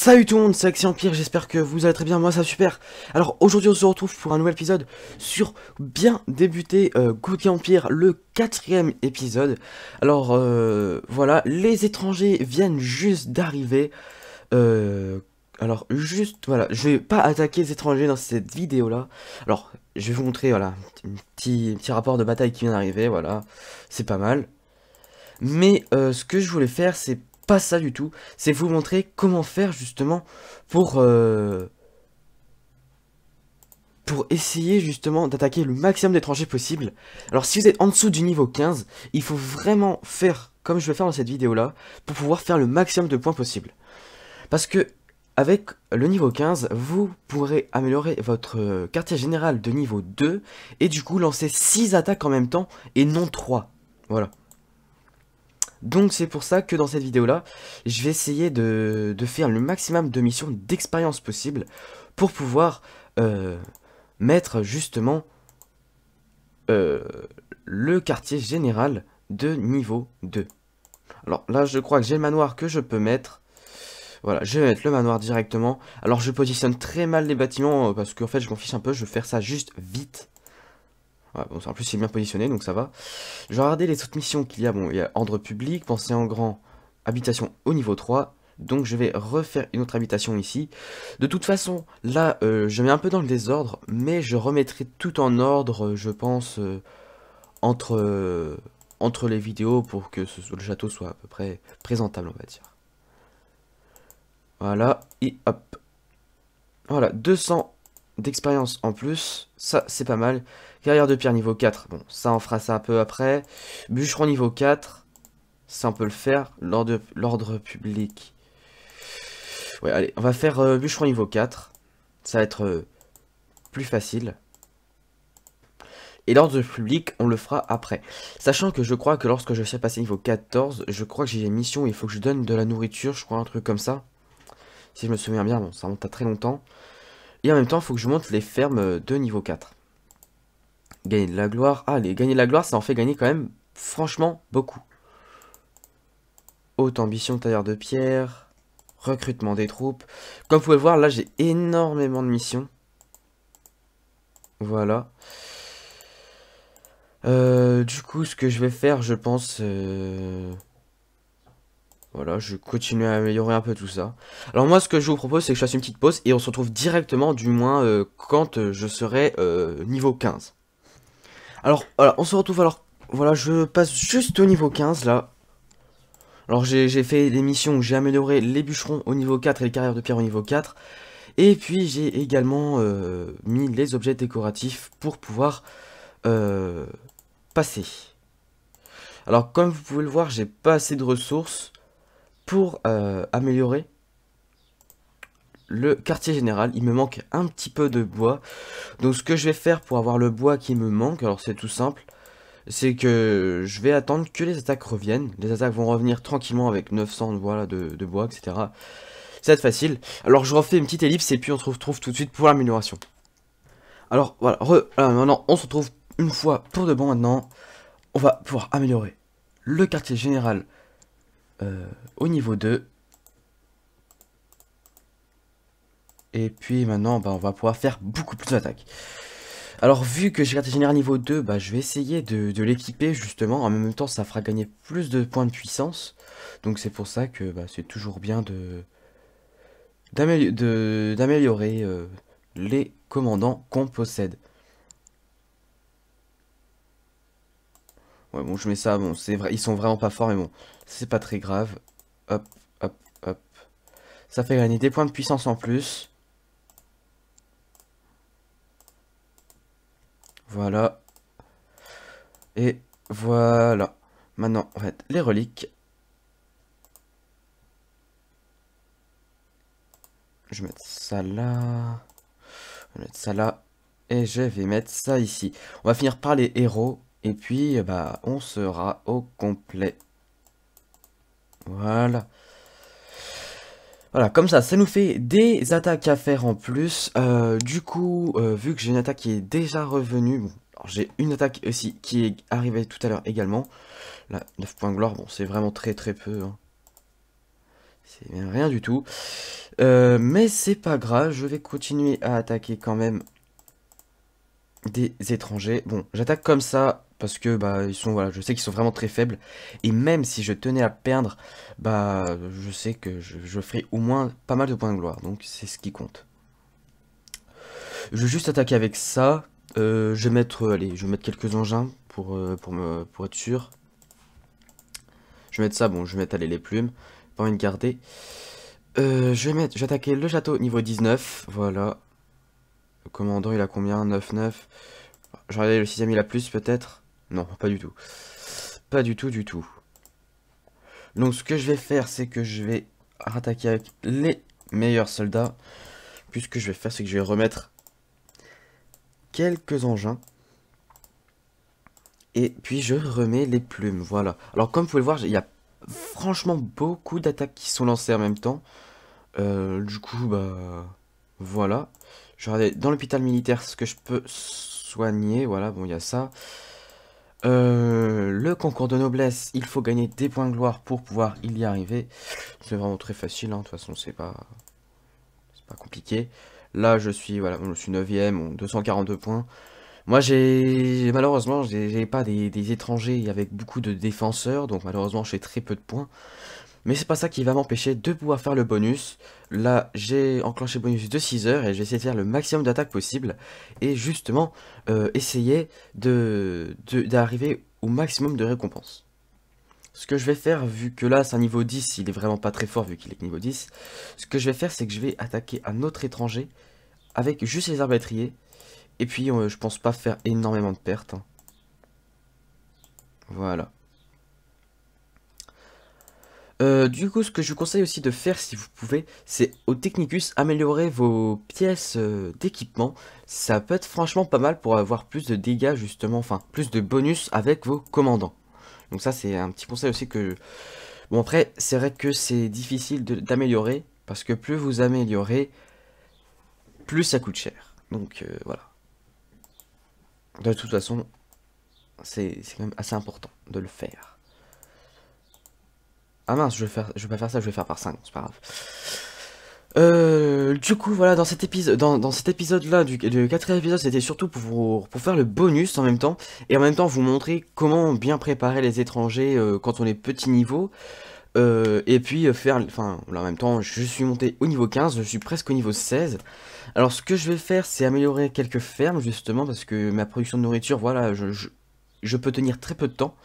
Salut tout le monde, c'est Axie Empire, j'espère que vous allez très bien, moi ça va super. Alors aujourd'hui on se retrouve pour un nouvel épisode sur bien débuter Cookie Empire, le 4e épisode. Alors voilà, les étrangers viennent juste d'arriver. Euh, alors juste, voilà, je vais pas attaquer les étrangers dans cette vidéo là. Alors je vais vous montrer, voilà, un petit rapport de bataille qui vient d'arriver, voilà, c'est pas mal. Mais ce que je voulais faire, c'est pas ça du tout. C'est vous montrer comment faire justement pour essayer justement d'attaquer le maximum d'étrangers possible. Alors si vous êtes en dessous du niveau 15, il faut vraiment faire comme je vais faire dans cette vidéo là, pour pouvoir faire le maximum de points possible. Parce que avec le niveau 15, vous pourrez améliorer votre quartier général de niveau 2 et du coup lancer 6 attaques en même temps et non 3. Voilà. Donc c'est pour ça que dans cette vidéo là, je vais essayer de faire le maximum de missions d'expérience possible pour pouvoir mettre justement euh, le quartier général de niveau 2. Alors là je crois que j'ai le manoir que je peux mettre. Voilà, je vais mettre le manoir directement. Alors je positionne très mal les bâtiments parce qu'en fait je m'en fiche un peu, je vais faire ça juste vite. Ouais, bon, en plus c'est bien positionné donc ça va. Je vais regarder les autres missions qu'il y a. Bon, il y a ordre public, pensée en grand, habitation au niveau 3. Donc je vais refaire une autre habitation ici. De toute façon, là, je mets un peu dans le désordre, mais je remettrai tout en ordre, je pense, entre, entre les vidéos pour que le château soit à peu près présentable, on va dire. Voilà, et hop. Voilà, 200 d'expérience en plus, ça c'est pas mal. Carrière de pierre niveau 4, bon, ça on fera ça un peu après. Bûcheron niveau 4. Ça, on peut le faire. L'ordre public. Ouais, allez, on va faire bûcheron niveau 4. Ça va être plus facile. Et l'ordre public, on le fera après. Sachant que je crois que lorsque je suis passé niveau 14, je crois que j'ai une mission où il faut que je donne de la nourriture, je crois, un truc comme ça. Si je me souviens bien, bon, ça remonte à très longtemps. Et en même temps, il faut que je monte les fermes de niveau 4. Gagner de la gloire. Ah, gagner de la gloire, ça en fait gagner quand même, franchement, beaucoup. Haute ambition, tailleur de pierre. Recrutement des troupes. Comme vous pouvez le voir, là j'ai énormément de missions. Voilà. Du coup, ce que je vais faire, je pense... Voilà, je continue à améliorer un peu tout ça. Alors moi, ce que je vous propose, c'est que je fasse une petite pause et on se retrouve directement, du moins, quand je serai niveau 15. Alors, voilà, on se retrouve alors... Voilà, je passe juste au niveau 15, là. Alors, j'ai fait des missions où j'ai amélioré les bûcherons au niveau 4 et les carrières de pierre au niveau 4. Et puis j'ai également mis les objets décoratifs pour pouvoir passer. Alors comme vous pouvez le voir, j'ai pas assez de ressources pour améliorer le quartier général. Il me manque un petit peu de bois. Donc ce que je vais faire pour avoir le bois qui me manque, alors c'est tout simple, c'est que je vais attendre que les attaques reviennent. Les attaques vont revenir tranquillement avec 900 voilà, de bois, etc. Ça va être facile. Alors je refais une petite ellipse et puis on se retrouve tout de suite pour l'amélioration. Alors voilà, maintenant on se retrouve une fois pour de bon maintenant. On va pouvoir améliorer le quartier général au niveau 2. Et puis maintenant bah, on va pouvoir faire beaucoup plus d'attaques. Alors vu que j'ai quartier général niveau 2, bah, je vais essayer de l'équiper justement. En même temps ça fera gagner plus de points de puissance. Donc c'est pour ça que bah, c'est toujours bien d'améliorer les commandants qu'on possède. Ouais, bon, je mets ça, bon, c'est vrai, ils sont vraiment pas forts, mais bon, c'est pas très grave. Hop, hop, hop. Ça fait gagner des points de puissance en plus. Voilà. Et voilà. Maintenant, on va mettre les reliques. Je vais mettre ça là. Je vais mettre ça là. Et je vais mettre ça ici. On va finir par les héros. Et puis, bah, on sera au complet. Voilà. Voilà, comme ça nous fait des attaques à faire en plus. Du coup, vu que j'ai une attaque qui est déjà revenue, bon, j'ai une attaque aussi qui est arrivée tout à l'heure également. Là, 9 points de gloire, bon, c'est vraiment très très peu. Hein. C'est rien du tout. Mais c'est pas grave, je vais continuer à attaquer quand même des étrangers. Bon, j'attaque comme ça parce que bah ils sont voilà, je sais qu'ils sont vraiment très faibles et même si je tenais à perdre, bah je sais que je ferai au moins pas mal de points de gloire. Donc c'est ce qui compte. Je vais juste attaquer avec ça. Je vais mettre allez, je vais mettre quelques engins pour être sûr. Je vais mettre ça, bon, je vais mettre allez, les plumes, pas envie de garder. Je vais attaquer le château niveau 19, voilà. Le commandant il a combien? 9-9. J'aurais le 6ème il a plus peut-être? Non, pas du tout. Pas du tout, du tout. Donc ce que je vais faire, c'est que je vais rattaquer avec les meilleurs soldats. Puis ce que je vais faire, c'est que je vais remettre quelques engins. Et puis je remets les plumes, voilà. Alors comme vous pouvez le voir, il y a franchement beaucoup d'attaques qui sont lancées en même temps. Du coup, bah... Voilà. Je vais regarder dans l'hôpital militaire ce que je peux soigner. Voilà, bon, il y a ça. Le concours de noblesse, il faut gagner des points de gloire pour pouvoir y arriver. C'est vraiment très facile, hein. De toute façon, c'est pas compliqué. Là, je suis, voilà, je suis 9ème, 242 points. Moi, malheureusement, j'ai pas des étrangers avec beaucoup de défenseurs, donc malheureusement, j'ai très peu de points. Mais c'est pas ça qui va m'empêcher de pouvoir faire le bonus. Là, j'ai enclenché le bonus de 6 heures et j'ai essayé de faire le maximum d'attaques possible. Et justement, essayer d'arriver au maximum de récompenses. Ce que je vais faire, vu que là c'est un niveau 10, il est vraiment pas très fort vu qu'il est niveau 10. Ce que je vais faire, c'est que je vais attaquer un autre étranger avec juste les arbalétriers. Et puis, je pense pas faire énormément de pertes, hein. Voilà. Du coup, ce que je vous conseille aussi de faire, si vous pouvez, c'est au Technicus améliorer vos pièces d'équipement. Ça peut être franchement pas mal pour avoir plus de dégâts, justement, enfin, plus de bonus avec vos commandants. Donc ça, c'est un petit conseil aussi que... Bon, après, c'est vrai que c'est difficile d'améliorer, parce que plus vous améliorez, plus ça coûte cher. Donc, voilà. De toute façon, c'est quand même assez important de le faire. Ah mince, je vais pas faire ça, je vais faire par 5, c'est pas grave. Du coup, voilà, dans cet épisode, dans cet épisode-là, du 4ème épisode, c'était surtout pour faire le bonus en même temps, et en même temps vous montrer comment bien préparer les étrangers quand on est petit niveau, et puis enfin, là, en même temps, je suis monté au niveau 15, je suis presque au niveau 16. Alors, ce que je vais faire, c'est améliorer quelques fermes, justement, parce que ma production de nourriture, voilà, je peux tenir très peu de temps.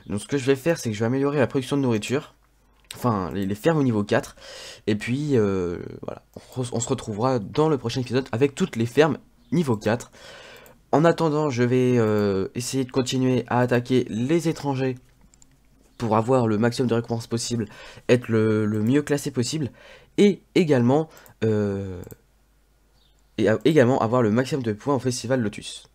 Donc ce que je vais faire, c'est que je vais améliorer la production de nourriture. Enfin, les fermes au niveau 4. Et puis, voilà. On se retrouvera dans le prochain épisode avec toutes les fermes niveau 4. En attendant, je vais essayer de continuer à attaquer les étrangers pour avoir le maximum de récompenses possible, être le mieux classé possible. Et également, avoir le maximum de points au Festival Lotus.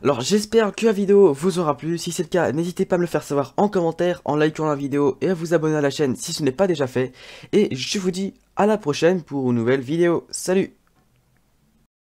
Alors j'espère que la vidéo vous aura plu, si c'est le cas n'hésitez pas à me le faire savoir en commentaire, en likant la vidéo et à vous abonner à la chaîne si ce n'est pas déjà fait. Et je vous dis à la prochaine pour une nouvelle vidéo, salut!